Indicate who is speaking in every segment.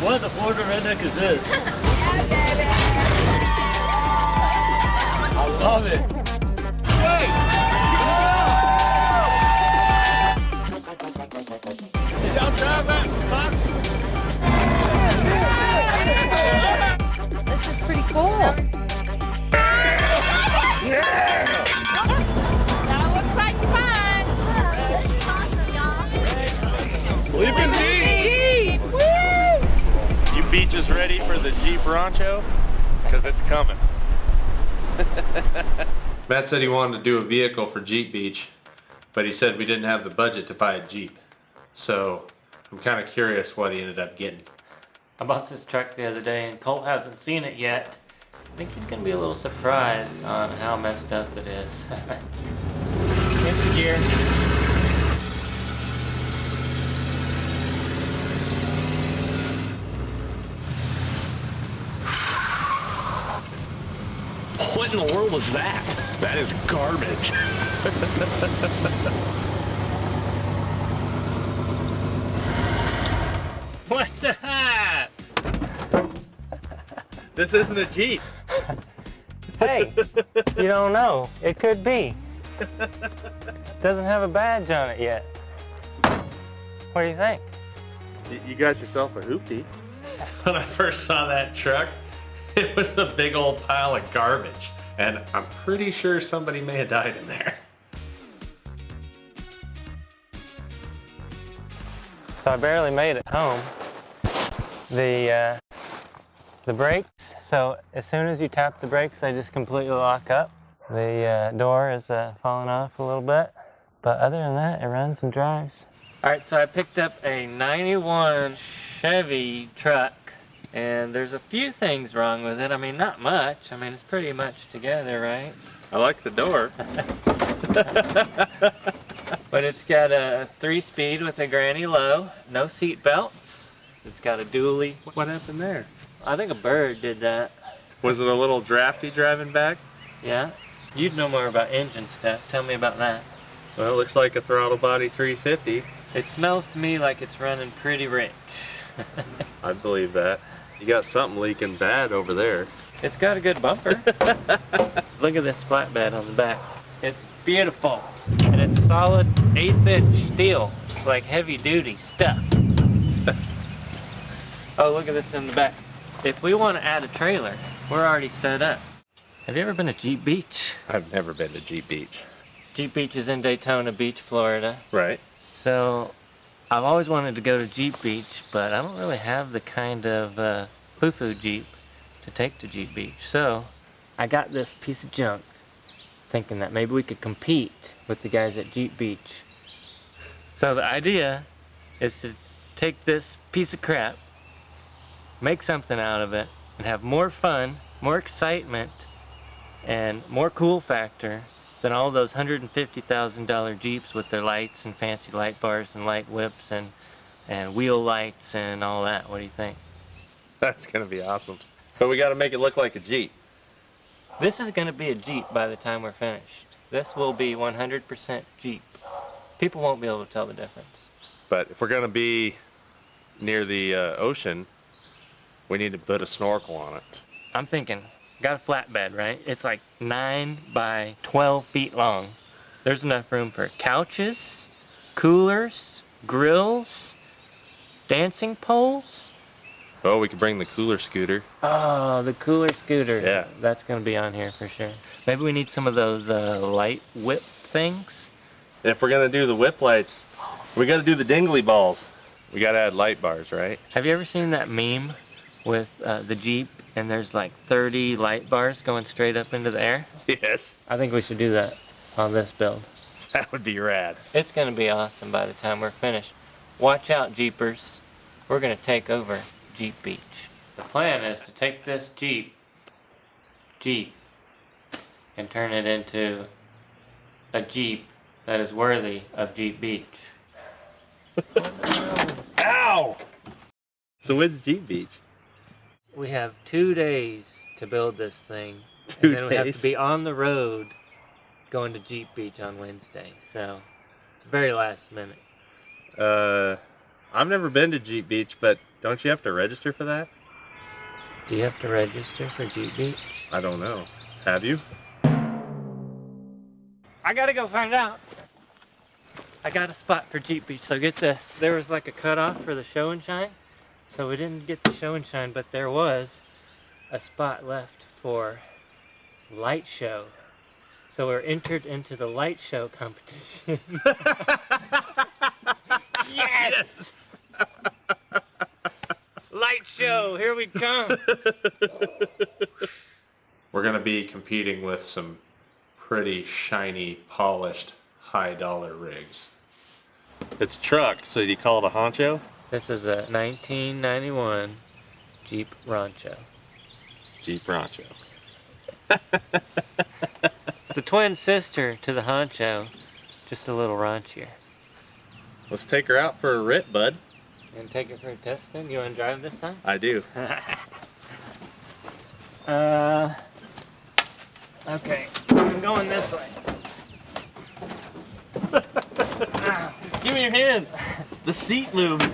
Speaker 1: What the Florida redneck is this? I love it. Wait! Did y'all drive that, Fox?
Speaker 2: This is pretty cool.
Speaker 1: Yeah!
Speaker 2: That looks like fun.
Speaker 3: This is awesome, y'all.
Speaker 1: BleepinJeep!
Speaker 2: Woo!
Speaker 4: You beaches ready for the Jeep RAUNCHO? Because it's coming.
Speaker 5: Matt said he wanted to do a vehicle for Jeep Beach, but he said we didn't have the budget to buy a Jeep. So I'm kind of curious what he ended up getting.
Speaker 6: I bought this truck the other day and Colt hasn't seen it yet. I think he's gonna be a little surprised on how messed up it is. Here's the gear.
Speaker 1: What in the world was that? That is garbage.
Speaker 6: What's that?
Speaker 4: This isn't a Jeep.
Speaker 6: Hey, you don't know. It could be. Doesn't have a badge on it yet. What do you think?
Speaker 4: You got yourself a HOOPTIE.
Speaker 5: When I first saw that truck, it was a big old pile of garbage. And I'm pretty sure somebody may have died in there.
Speaker 6: So I barely made it home. The brakes, so as soon as you tap the brakes, they just completely lock up. The door is falling off a little bit, but other than that, it runs and drives. All right, so I picked up a 91 Chevy truck, and there's a few things wrong with it. I mean, not much. I mean, it's pretty much together, right?
Speaker 4: I like the door.
Speaker 6: But it's got a 3-speed with a granny low, no seat belts. It's got a dually.
Speaker 4: What happened there?
Speaker 6: I think a bird did that.
Speaker 4: Was it a little drafty driving back?
Speaker 6: Yeah? You'd know more about engine stuff. Tell me about that.
Speaker 4: Well, it looks like a throttle body 350.
Speaker 6: It smells to me like it's running pretty rich.
Speaker 4: I believe that. You got something leaking bad over there.
Speaker 6: It's got a good bumper. Look at this flatbed on the back. It's beautiful. And it's solid 1/8" steel. It's like heavy duty stuff. Oh, look at this in the back. If we want to add a trailer, we're already set up. Have you ever been to Jeep Beach?
Speaker 4: I've never been to Jeep Beach.
Speaker 6: Jeep Beach is in Daytona Beach, Florida.
Speaker 4: Right.
Speaker 6: So I've always wanted to go to Jeep Beach, but I don't really have the kind of foo-foo Jeep to take to Jeep Beach. So I got this piece of junk thinking that maybe we could compete with the guys at Jeep Beach. So the idea is to take this piece of crap, make something out of it, and have more fun, more excitement, and more cool factor than all those $150,000 Jeeps with their lights and fancy light bars and light whips and wheel lights and all that. What do you think?
Speaker 4: That's gonna be awesome. But we gotta make it look like a Jeep.
Speaker 6: This is going to be a Jeep by the time we're finished. This will be 100% Jeep. People won't be able to tell the difference.
Speaker 4: But if we're gonna be near the ocean, we need to put a snorkel on it.
Speaker 6: I'm thinking, got a flatbed, right? It's like 9 by 12 feet long. There's enough room for couches, coolers, grills, dancing poles.
Speaker 4: Oh, we could bring the cooler scooter.
Speaker 6: Oh, the cooler scooter.
Speaker 4: Yeah.
Speaker 6: That's going to be on here for sure. Maybe we need some of those light whip things.
Speaker 4: And if we're gonna do the whip lights, we gotta do the dingly balls. We gotta add light bars, right?
Speaker 6: Have you ever seen that meme with the Jeep and there's like 30 light bars going straight up into the air?
Speaker 4: Yes.
Speaker 6: I think we should do that on this build.
Speaker 4: That would be rad.
Speaker 6: It's going to be awesome by the time we're finished. Watch out, Jeepers. We're going to take over Jeep Beach. The plan is to take this Jeep, and turn it into a Jeep that is worthy of Jeep Beach.
Speaker 4: Ow! So when's Jeep Beach?
Speaker 6: We have 2 days to build this thing.
Speaker 4: 2
Speaker 6: and then we have
Speaker 4: days?
Speaker 6: to be on the road going to Jeep Beach on Wednesday. So it's very last minute.
Speaker 4: I've never been to Jeep Beach, but Don't you have to register for that?
Speaker 6: Do you have to register for Jeep Beach?
Speaker 4: I don't know. Have you?
Speaker 6: I gotta go find out. I got a spot for Jeep Beach, so get this. There was like a cutoff for the show and shine, so we didn't get the show and shine, but there was a spot left for light show. So we're entered into the light show competition. Yes! Light show, here we come.
Speaker 5: We're gonna be competing with some pretty shiny, polished, high dollar rigs.
Speaker 4: It's truck, so do you call it a honcho?
Speaker 6: This is a 1991 Jeep RAUNCHO.
Speaker 4: Jeep Rancho.
Speaker 6: It's the twin sister to the honcho, just a little raunchier.
Speaker 4: Let's take her out for a rip, bud.
Speaker 6: You gonna take it for a test spin? You wanna drive this time?
Speaker 4: I do.
Speaker 6: Okay, I'm going this way.
Speaker 4: Give me your hand. The seat moves.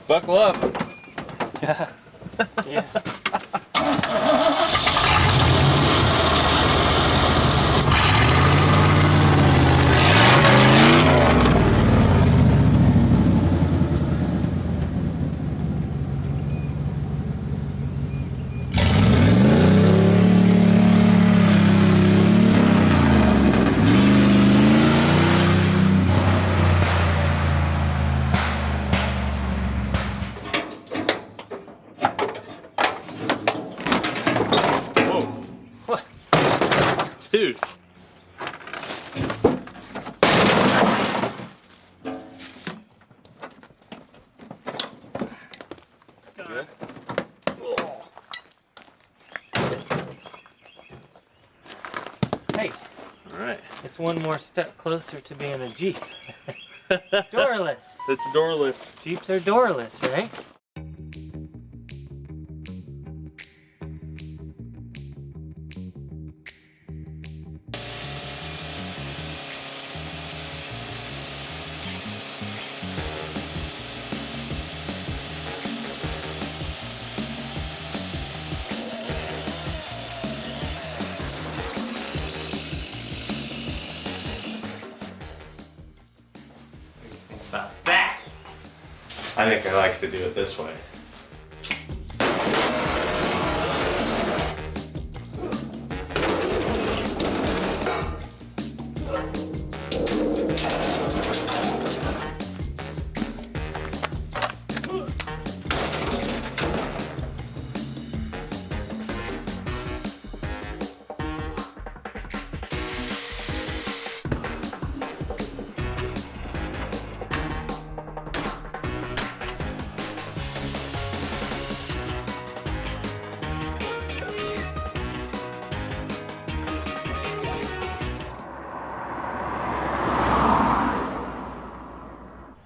Speaker 4: Buckle up.
Speaker 6: Yeah.
Speaker 4: Dude. Good.
Speaker 6: Hey,
Speaker 4: All right.
Speaker 6: it's one more step closer to being a Jeep. Doorless.
Speaker 4: It's doorless.
Speaker 6: Jeeps are doorless, right?
Speaker 5: About that. I think I like to do it this way.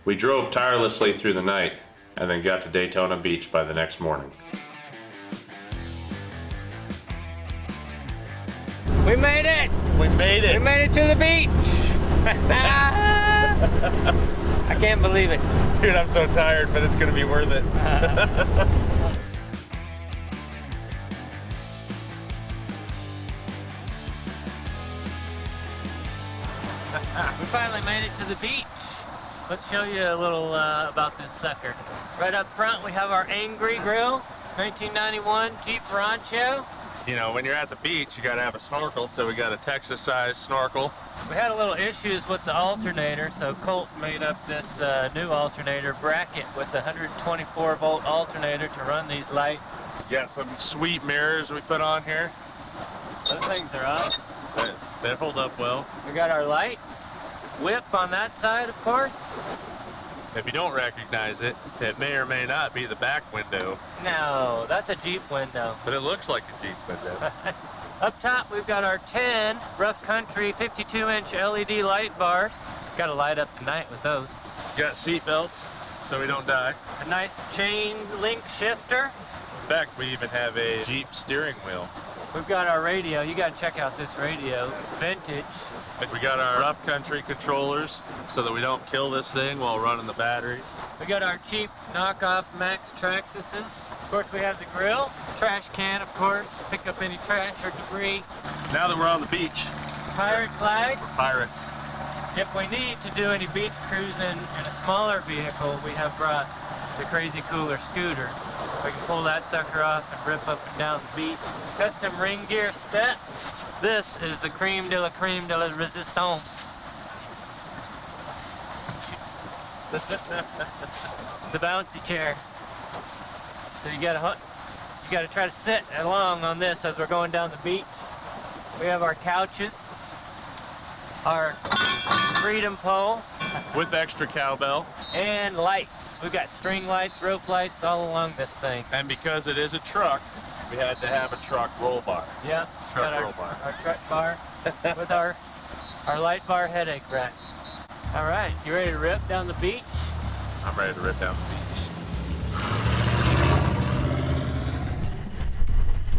Speaker 5: We drove tirelessly through the night and then got to Daytona Beach by the next morning.
Speaker 6: We made it!
Speaker 4: We made
Speaker 6: We
Speaker 4: it.
Speaker 6: made it to the beach! I can't believe it.
Speaker 4: Dude, I'm so tired, but it's gonna be worth it.
Speaker 6: We finally made it to the beach. Let's show you a little about this sucker. Right up front, we have our Angry Grill, 1991 Jeep RAUNCHO.
Speaker 4: You know, when you're at the beach, you gotta have a snorkel, so we got a Texas-sized snorkel.
Speaker 6: We had a little issues with the alternator, so Colt made up this new alternator bracket with a 124 volt alternator to run these lights.
Speaker 4: Got some sweet mirrors we put on here.
Speaker 6: Those things are awesome.
Speaker 4: That hold up well.
Speaker 6: We got our lights, whip on that side, of course.
Speaker 4: If you don't recognize it, it may or may not be the back window,
Speaker 6: No, that's a Jeep window.
Speaker 4: but it looks like a Jeep window.
Speaker 6: Up top, we've got our 10 Rough Country 52-inch LED light bars. Got to light up tonight with those.
Speaker 4: Got seat belts, so we don't die.
Speaker 6: A nice chain link shifter.
Speaker 4: In fact, we even have a Jeep steering wheel.
Speaker 6: We've got our radio. You gotta check out this radio. Vintage.
Speaker 4: We got our rough country controllers so that we don't kill this thing while running the batteries.
Speaker 6: We got our cheap knockoff Max Traxxas's. Of course, we have the grill, trash can, of course, pick up any trash or debris.
Speaker 4: Now that we're on the beach,
Speaker 6: Pirate flag.
Speaker 4: pirates.
Speaker 6: If we need to do any beach cruising in a smaller vehicle, we have brought the Crazy Cooler scooter. We can pull that sucker off and rip up and down the beach. Custom ring gear step. This is the creme de la resistance. The bouncy chair. So you gotta try to sit along on this as we're going down the beach. We have our couches, our freedom pole,
Speaker 4: With extra cowbell.
Speaker 6: and lights. We've got string lights, rope lights all along this thing.
Speaker 4: And because it is a truck, we had to have a truck roll bar.
Speaker 6: Yep,
Speaker 4: Truck
Speaker 6: got
Speaker 4: roll bar.
Speaker 6: our truck bar with our light bar headache rack. All right, you ready to rip down the beach?
Speaker 4: I'm ready to rip down the beach.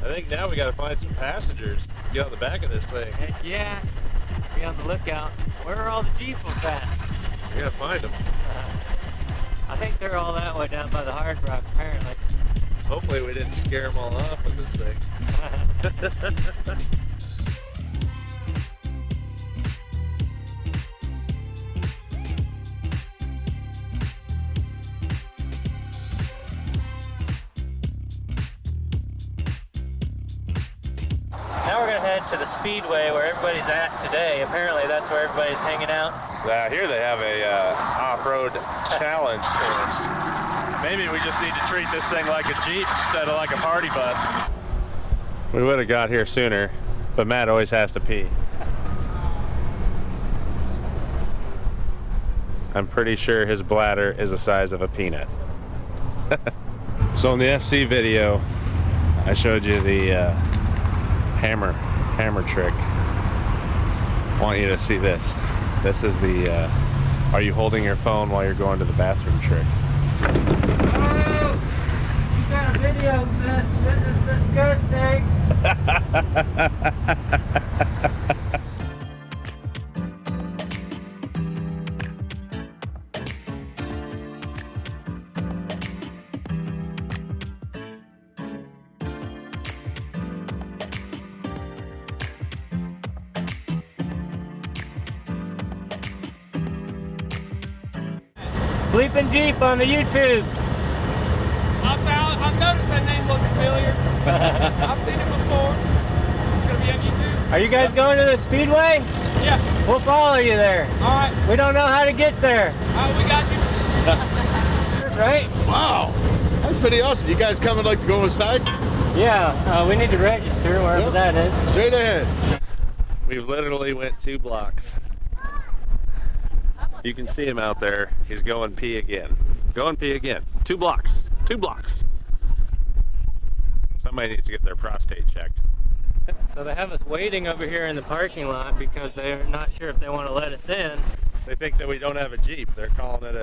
Speaker 4: I think now we gotta find some passengers. Get on the back of this thing.
Speaker 6: Heck yeah, be on the lookout. Where are all the Jeeps at?
Speaker 4: We gotta find them.
Speaker 6: I think they're all that way down by the Hard Rock, apparently.
Speaker 4: Hopefully we didn't scare them all off with this thing.
Speaker 6: Now we're gonna head to the Speedway where everybody's at today. Apparently that's where everybody's hanging out.
Speaker 4: Here they have a off-road challenge course. Maybe we just need to treat this thing like a Jeep instead of like a party bus. We would have got here sooner, but Matt always has to pee. I'm pretty sure his bladder is the size of a peanut. So in the FC video, I showed you the hammer trick. I want you to see this. This is the are you holding your phone while you're going to the bathroom trick.
Speaker 6: Oh, you got a video of this. This is disgusting. BleepinJeep on the YouTubes.
Speaker 2: I've noticed that name looks familiar. I've seen it before. It's gonna be on YouTube.
Speaker 6: Are you guys going to the Speedway?
Speaker 2: Yeah.
Speaker 6: We'll follow you there.
Speaker 2: All right.
Speaker 6: We don't know how to get there.
Speaker 2: All right, we got you.
Speaker 6: Right?
Speaker 7: Wow, that's pretty awesome. You guys coming like to go inside?
Speaker 6: Yeah, we need to register wherever that is.
Speaker 7: Straight ahead.
Speaker 4: We've literally went 2 blocks. You can see him out there. He's going pee again. Going pee again. 2 blocks. 2 blocks. Somebody needs to get their prostate checked.
Speaker 6: So they have us waiting over here in the parking lot because they're not sure if they want to let us in.
Speaker 4: They think that we don't have a Jeep. They're calling it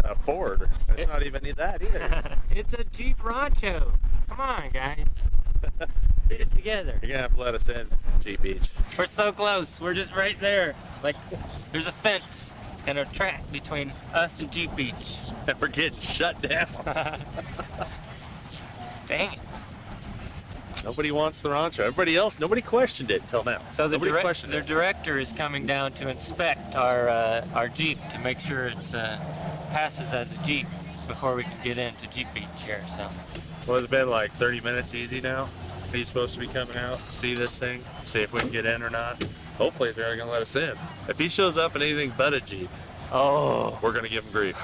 Speaker 4: a Ford. It's not even that either.
Speaker 6: It's a Jeep RAUNCHO. Come on, guys. Get it together.
Speaker 4: You're gonna have to let us in, Jeep Beach.
Speaker 6: We're so close. We're just right there. Like, there's a fence and a track between us and Jeep Beach.
Speaker 4: And we're getting shut down.
Speaker 6: Dang it.
Speaker 4: Nobody wants the RAUNCHO. Everybody else, nobody questioned it until now.
Speaker 6: So the
Speaker 4: Nobody questioned it.
Speaker 6: director is coming down to inspect our Jeep to make sure it's passes as a Jeep before we can get into Jeep Beach here. So
Speaker 4: Well, it's been like 30 minutes easy now. He's supposed to be coming out, see this thing, see if we can get in or not. Hopefully they're gonna let us in. If he shows up in anything but a Jeep, we're gonna give him grief.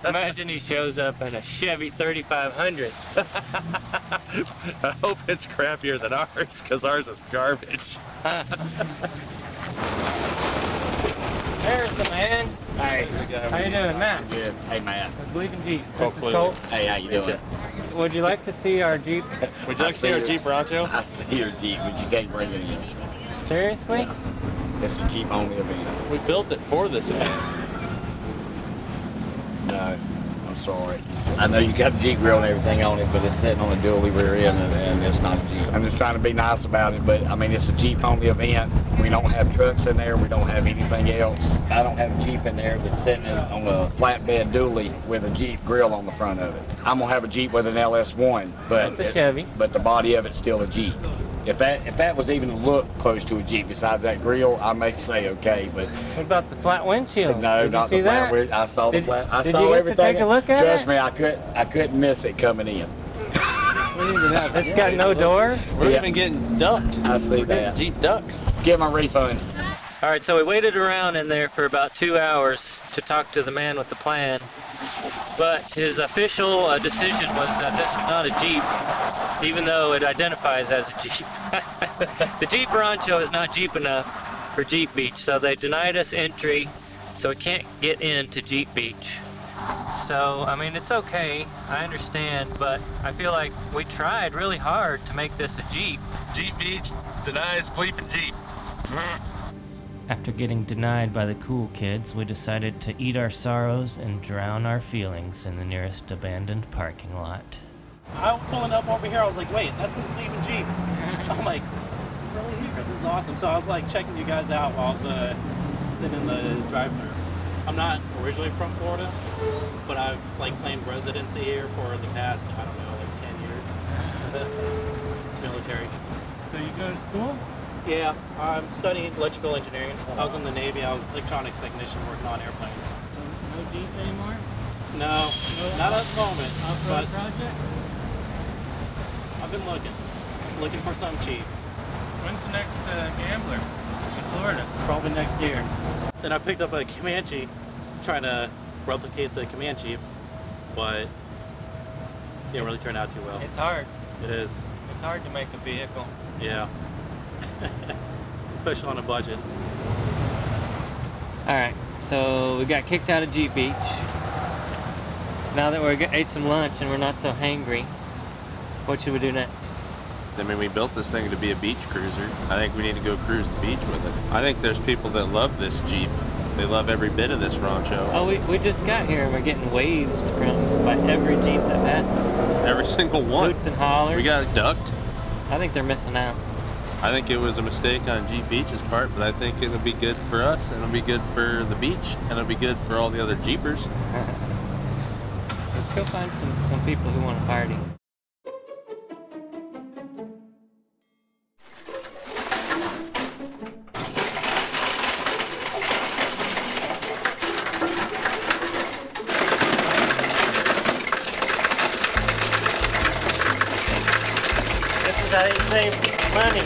Speaker 6: Imagine he shows up in a Chevy 3500.
Speaker 4: I hope it's crappier than ours, because ours is garbage.
Speaker 6: There's the man.
Speaker 8: Hey,
Speaker 6: How you doing, Matt?
Speaker 8: good. Hey, Matt.
Speaker 6: BleepinJeep. This
Speaker 4: Hopefully.
Speaker 6: is Colt.
Speaker 8: Hey, how you doing?
Speaker 6: Would you like to see our Jeep?
Speaker 4: Would you like to see our Jeep RAUNCHO?
Speaker 8: I see your Jeep, but you can't bring it in.
Speaker 6: Seriously?
Speaker 8: It's a Jeep only event.
Speaker 4: We built it for this event.
Speaker 8: No, I'm for it. I know you got a Jeep grill and everything on it, but it's sitting on a dually rear end and it's not a Jeep. I'm just trying to be nice about it, but I mean, it's a Jeep only event. We don't have trucks in there. We don't have anything else. I don't have a Jeep in there that's sitting on a flatbed dually with a Jeep grill on the front of it. I'm gonna have a Jeep with an LS1, but
Speaker 6: That's a Chevy.
Speaker 8: But the body of it's still a Jeep. If that was even a look close to a Jeep besides that grill, I may say okay, but
Speaker 6: What about the flat windshield?
Speaker 8: no,
Speaker 6: Did
Speaker 8: not
Speaker 6: you see
Speaker 8: the flat.
Speaker 6: that?
Speaker 8: Windshield. I saw the flat. I
Speaker 6: did
Speaker 8: saw
Speaker 6: you get
Speaker 8: everything.
Speaker 6: to take a look at
Speaker 8: Trust
Speaker 6: it?
Speaker 8: me, I couldn't miss it coming in.
Speaker 6: It's got no doors.
Speaker 9: We're
Speaker 8: Yeah.
Speaker 9: even getting ducked.
Speaker 8: I see that.
Speaker 9: Jeep ducks.
Speaker 8: Give my refund.
Speaker 6: All right, so we waited around in there for about 2 hours to talk to the man with the plan, but his official decision was that this is not a Jeep, even though it identifies as a Jeep. The Jeep RAUNCHO is not Jeep enough for Jeep Beach, so they denied us entry, so we can't get into Jeep Beach. So, I mean, it's okay, I understand, but I feel like we tried really hard to make this a Jeep.
Speaker 4: Jeep Beach denies BleepinJeep.
Speaker 6: After getting denied by the cool kids, we decided to eat our sorrows and drown our feelings in the nearest abandoned parking lot.
Speaker 2: I was pulling up over here. I was like, wait, that says BleepinJeep. I'm like, really here? This is awesome. So I was like checking you guys out while I was sitting in the drive-thru. I'm not originally from Florida, but I've like claimed residency here for the past, I don't know, like 10 years. Military.
Speaker 6: So you go to school?
Speaker 2: Yeah, I'm studying electrical engineering. I was in the Navy. I was electronics technician working on airplanes.
Speaker 6: No Jeep anymore?
Speaker 2: No, not at the moment.
Speaker 6: Off-road
Speaker 2: But
Speaker 6: project?
Speaker 2: I've been looking for something cheap.
Speaker 6: When's the next Gambler in Florida?
Speaker 2: Probably next year. Then I picked up a Comanche, trying to replicate the Comanche, but it didn't really turn out too well.
Speaker 6: It's hard.
Speaker 2: It is.
Speaker 6: It's hard to make a vehicle.
Speaker 2: Yeah. Especially on a budget.
Speaker 6: Alright, so we got kicked out of Jeep Beach. Now that we ate some lunch and we're not so hangry, what should we do next?
Speaker 5: I mean, we built this thing to be a beach cruiser. I think we need to go cruise the beach with it. I think there's people that love this Jeep. They love every bit of this RAUNCHO.
Speaker 6: Oh, we just got here and we're getting waved from by every Jeep that passes.
Speaker 5: Every single one.
Speaker 6: Hoots and hollers.
Speaker 5: We got ducked.
Speaker 6: I think they're missing out.
Speaker 5: I think it was a mistake on Jeep Beach's part, but I think it'll be good for us, and it'll be good for the beach, and it'll be good for all the other Jeepers.
Speaker 6: Let's go find some people who want to party. This is how you save money.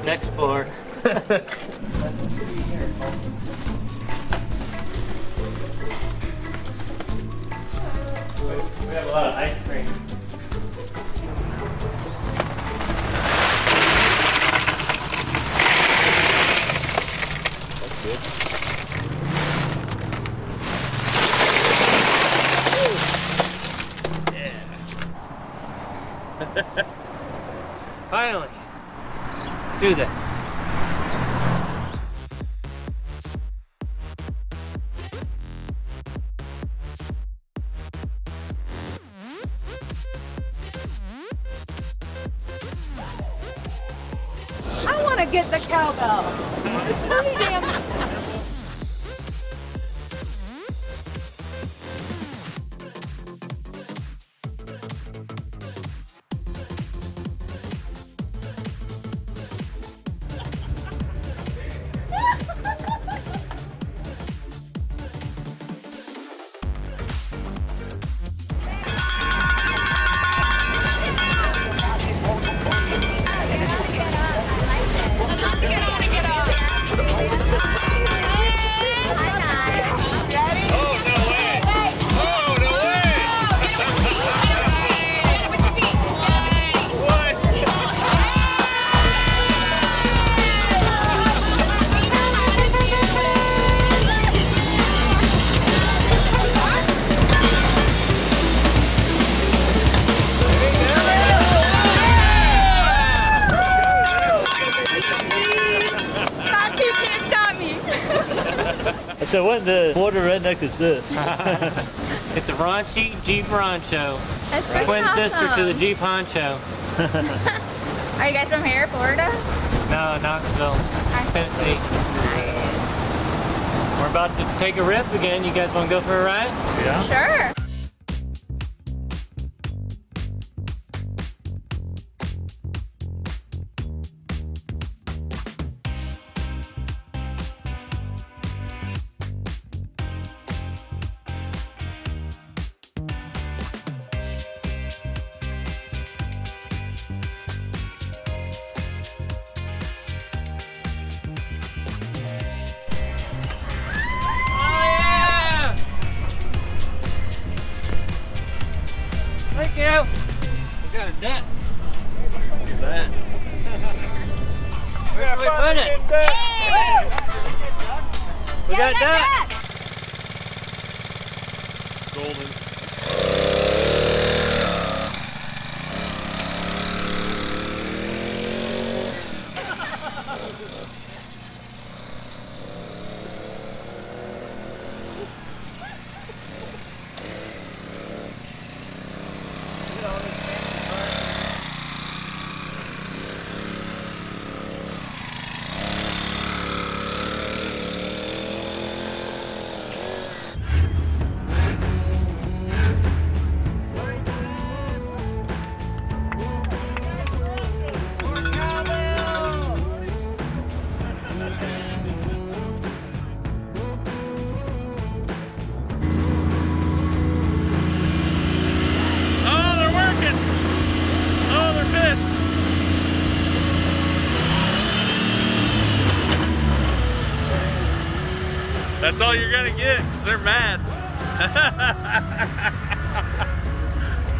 Speaker 6: Next floor. Let's see here, folks. We have a lot of ice cream.
Speaker 8: That's good.
Speaker 6: Finally. Let's do this.
Speaker 3: I want to get the cowbell. Pretty damn. Get on and get on.
Speaker 9: So what in the border redneck is this?
Speaker 6: It's a raunchy Jeep RAUNCHO.
Speaker 3: That's freaking
Speaker 6: Twin
Speaker 3: awesome.
Speaker 6: sister to the Jeep HONCHO.
Speaker 3: Are you guys from here, Florida?
Speaker 6: No, Knoxville, Tennessee.
Speaker 3: Nice.
Speaker 6: We're about to take a rip again. You guys want to go for a ride?
Speaker 9: Yeah.
Speaker 3: Sure.
Speaker 6: Thank you. We got a deck. Look at that. Where should we put it? We got a deck.
Speaker 4: Golden. That's all you're gonna get, because they're mad.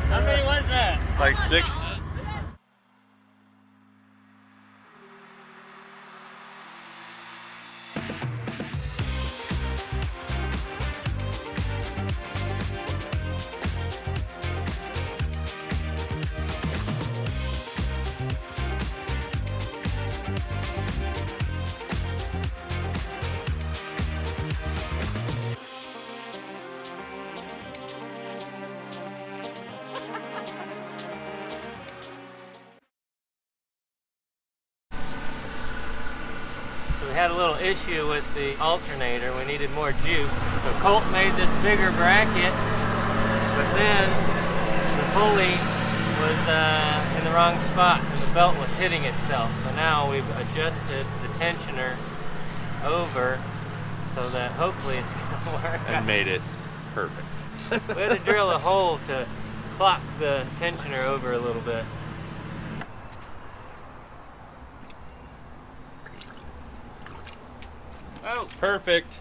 Speaker 6: How many was that?
Speaker 4: Like 6.
Speaker 6: So we had a little issue with the alternator. We needed more juice. So Colt made this bigger bracket, but then the pulley was in the wrong spot and the belt was hitting itself. So now we've adjusted the tensioner over so that hopefully it's gonna work.
Speaker 4: And made it perfect.
Speaker 6: We had to drill a hole to clock the tensioner over a little bit.
Speaker 4: Oh, perfect.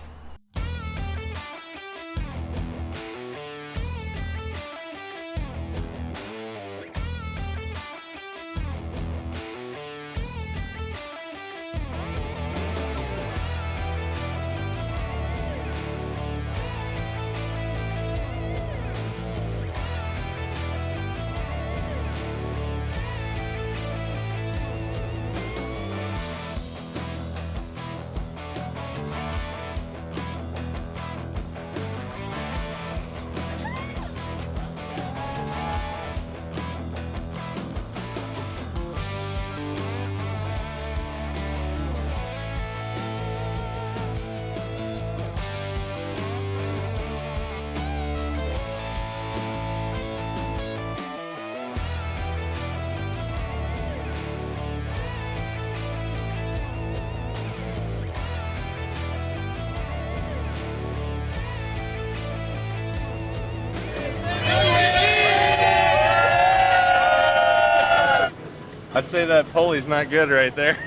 Speaker 4: I'd say that pulley's not good right there.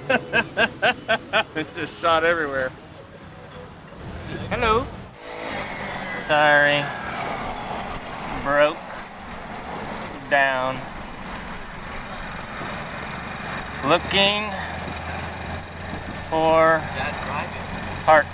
Speaker 4: It just shot everywhere.
Speaker 6: Hello. Sorry. Broke down. Looking for parts.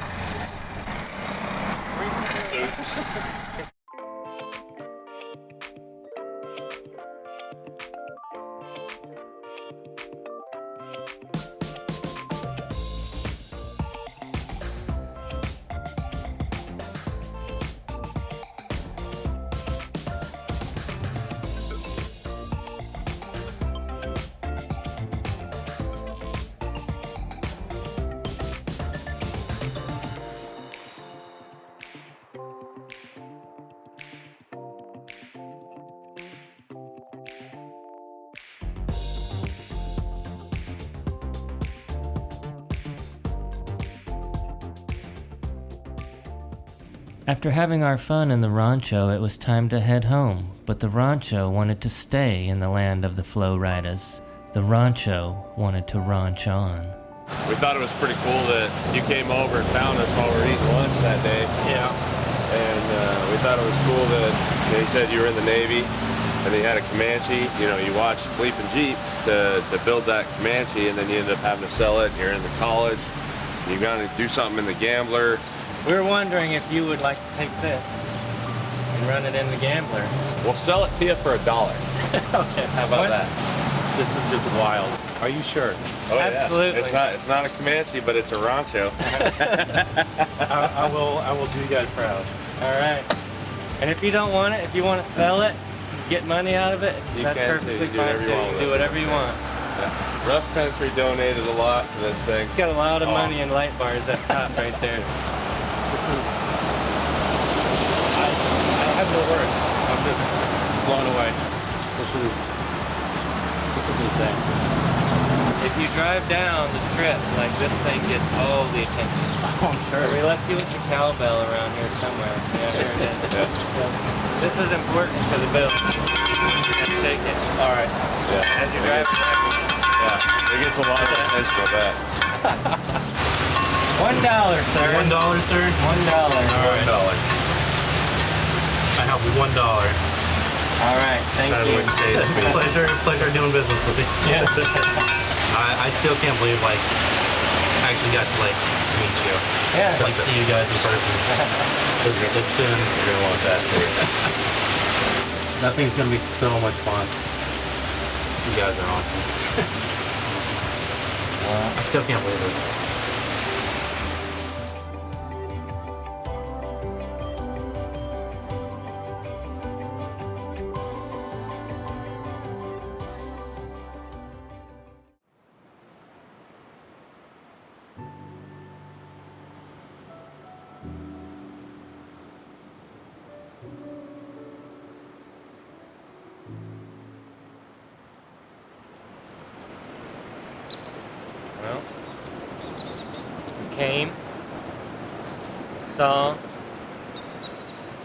Speaker 6: After having our fun in the rancho, it was time to head home, but the rancho wanted to stay in the land of the Flow Riders. The rancho wanted to ranch on.
Speaker 4: We thought it was pretty cool that you came over and found us while we were eating lunch that day.
Speaker 2: Yeah.
Speaker 4: And we thought it was cool that you said you were in the Navy and you had a Comanche. You know, you watched BleepinJeep to build that Comanche, and then you ended up having to sell it. You're in the college. You got to do something in the Gambler.
Speaker 6: We were wondering if you would like to take this and run it in the Gambler.
Speaker 4: We'll sell it to you for $1.
Speaker 2: Okay.
Speaker 4: How about that?
Speaker 2: This is just wild. Are you sure?
Speaker 4: Oh,
Speaker 6: absolutely.
Speaker 4: Yeah. It's not a Comanche, but it's a Rancho.
Speaker 2: I will do you guys proud.
Speaker 6: All right. And if you don't want it, if you want to sell it, get money out of it, that's perfectly fine too. You can do whatever you want.
Speaker 4: Yeah. Rough Country donated a lot to this thing.
Speaker 6: It's got a lot of money in light bars up top right there.
Speaker 2: This is... I have no words. I'm just blown away. This is insane.
Speaker 6: If you drive down the strip, like this thing gets all the attention.
Speaker 2: Oh, sure.
Speaker 6: We left you with your cowbell around here somewhere. Yeah, here it is. So, this is important to the build. You gotta shake it.
Speaker 2: All right.
Speaker 4: Yeah.
Speaker 6: As you drive back.
Speaker 4: Yeah. It gets a lot of attention with that.
Speaker 6: $1, sir.
Speaker 2: $1, sir?
Speaker 6: $1.
Speaker 2: All right. $1. I have $1.
Speaker 6: All right, thank you.
Speaker 2: Pleasure doing business with you.
Speaker 6: Yeah.
Speaker 2: I still can't believe I actually got to meet you.
Speaker 6: Yeah.
Speaker 2: See you guys in person. It's been.
Speaker 4: You're gonna want that too.
Speaker 2: That thing's gonna be so much fun. You guys are awesome. I still can't believe it.
Speaker 6: Well, we came, we saw,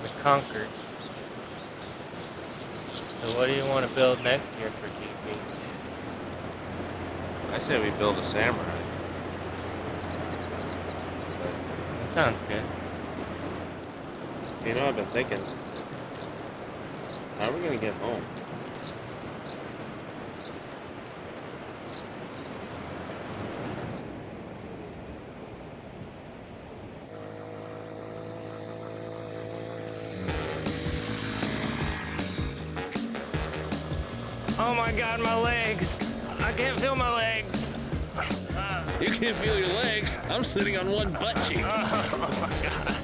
Speaker 6: we conquered. So what do you want to build next year for Jeep Beach?
Speaker 4: I say we build a Samurai.
Speaker 6: That sounds good.
Speaker 4: You know, I've been thinking, how are we gonna get home?
Speaker 6: Oh my God, my legs! I can't feel my legs.
Speaker 1: You can't feel your legs. I'm sitting on one butt cheek.
Speaker 6: Oh my God.